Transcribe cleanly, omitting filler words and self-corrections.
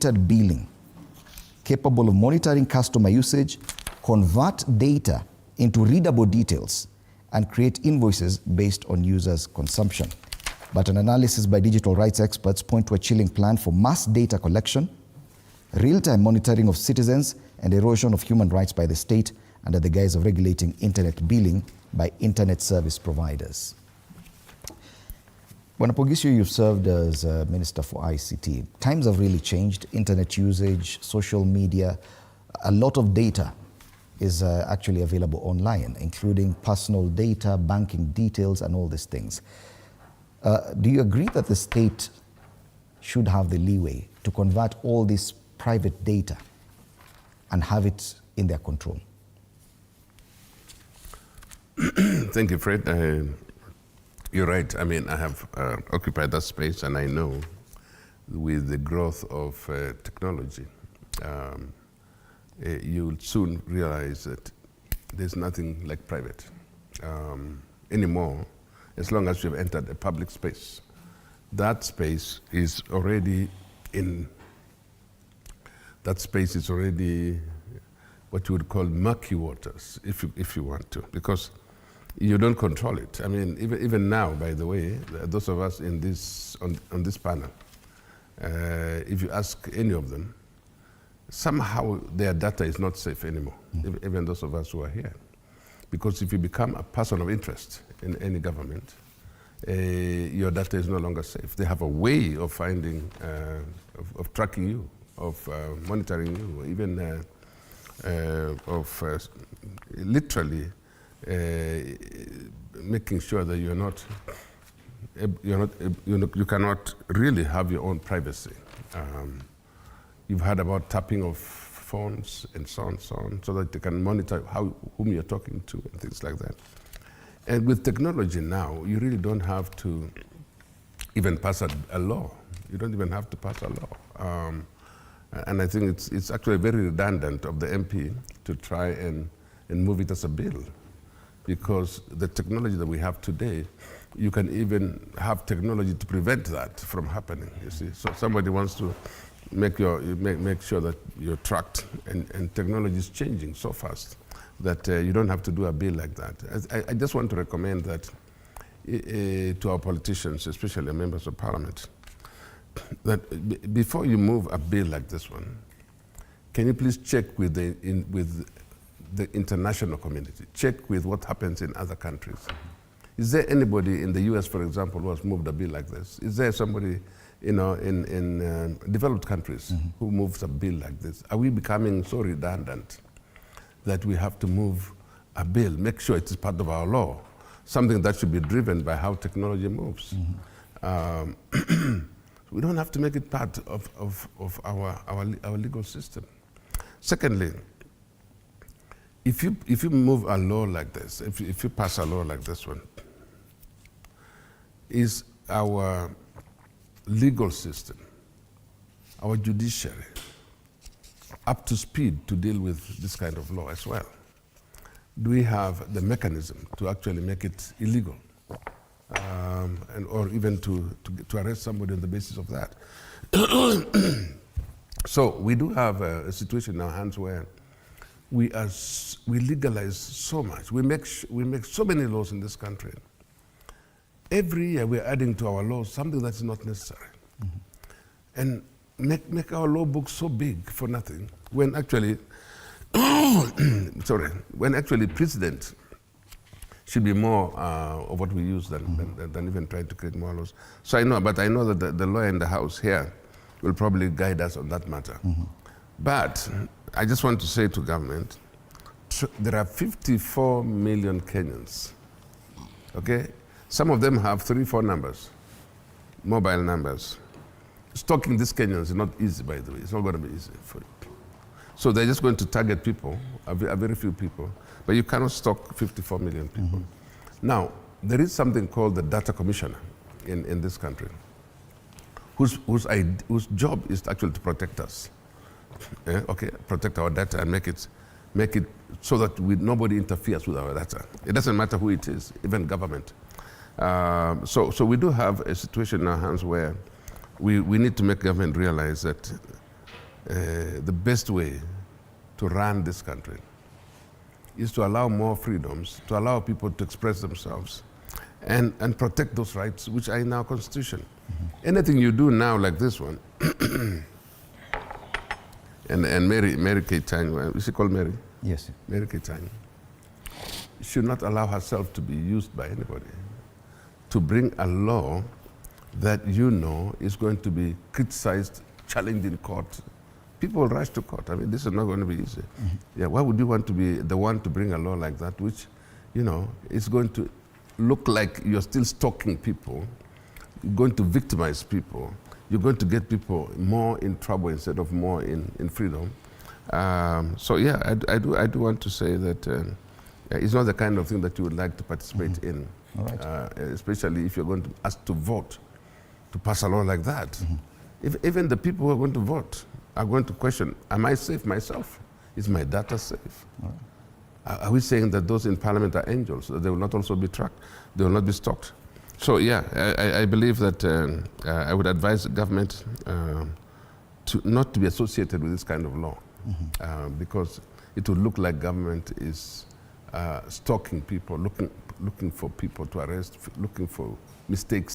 billing, capable of monitoring customer usage, convert data into readable details, and create invoices based on users' consumption. But an analysis by digital rights experts point to a chilling plan for mass data collection, real-time monitoring of citizens, and erosion of human rights by the state under the guise of regulating internet billing by internet service providers. Bwana Poghisio, you've served as Minister for ICT. Times have really changed. Internet usage, social media, a lot of data is actually available online, including personal data, banking details, and all these things. Do you agree that the state should have the leeway to convert all this private data and have it in their control? Thank you, Fred. You're right. I mean, I have occupied that space, and I know with the growth of technology, you'll soon realize that there's nothing like private anymore, as long as you've entered a public space. That space is already what you would call murky waters, if you want to, because you don't control it. I mean, even now, by the way, those of us in on this panel, if you ask any of them, somehow their data is not safe anymore, even those of us who are here. Because if you become a person of interest in any government, your data is no longer safe. They have a way of finding, of tracking you, of monitoring you, even of literally making sure that you cannot really have your own privacy. You've heard about tapping of phones and so on, so that they can monitor whom you're talking to and things like that. And with technology now, you really don't have to even pass a law. You don't even have to pass a law. And I think it's actually very redundant of the MP to try and move it as a bill, because the technology that we have today, you can even have technology to prevent that from happening, you see. So somebody wants to make sure that you're tracked, and technology is changing so fast that you don't have to do a bill like that. I just want to recommend that to our politicians, especially members of parliament, that before you move a bill like this one, can you please check with the international community, check with what happens in other countries. Is there anybody in the US, for example, who has moved a bill like this? Is there somebody in developed countries who moves a bill like this? Are we becoming so redundant that we have to move a bill, make sure it is part of our law, something that should be driven by how technology moves? We don't have to make it part of our legal system. Secondly, if you move a law like this, if you pass a law like this one, is our legal system, our judiciary, up to speed to deal with this kind of law as well? Do we have the mechanism to actually make it illegal? Or even to arrest somebody on the basis of that? So we do have a situation in our hands where we legalize so much. We make so many laws in this country. Every year we're adding to our laws something that's not necessary. And make our law book so big for nothing, when actually, when actually precedent should be more of what we use than even trying to create more laws. So I know that the lawyer in the House here will probably guide us on that matter. But I just want to say to government, there are 54 million Kenyans, okay? Some of them have 3, 4 numbers, mobile numbers. Stalking these Kenyans is not easy, by the way. It's not going to be easy for you. So they're just going to target people, a very few people, but you cannot stalk 54 million people. Now, there is something called the data commissioner in this country, whose job is actually to protect us. Okay, protect our data and make it so that nobody interferes with our data. It doesn't matter who it is, even government. So we do have a situation in our hands where we need to make government realize that the best way to run this country is to allow more freedoms, to allow people to express themselves, and protect those rights which are in our Constitution. Anything you do now, like this one, and Mary Keitany, is she called Mary? Yes. Mary Keitany should not allow herself to be used by anybody to bring a law that you know is going to be criticized, challenged in court. People will rush to court. I mean, this is not going to be easy. Yeah, why would you want to be the one to bring a law like that, which, you know, is going to look like you're still stalking people, you're going to victimize people, you're going to get people more in trouble instead of more in freedom. So yeah, I do want to say that it's not the kind of thing that you would like to participate in, All right. especially if you're going to ask to vote to pass a law like that. If even the people who are going to vote are going to question, am I safe myself? Is my data safe? All right. Are we saying that those in parliament are angels, that they will not also be tracked, they will not be stalked? So yeah, I believe that I would advise the government not to be associated with this kind of law, because it would look like government is stalking people, looking for people to arrest, looking for mistakes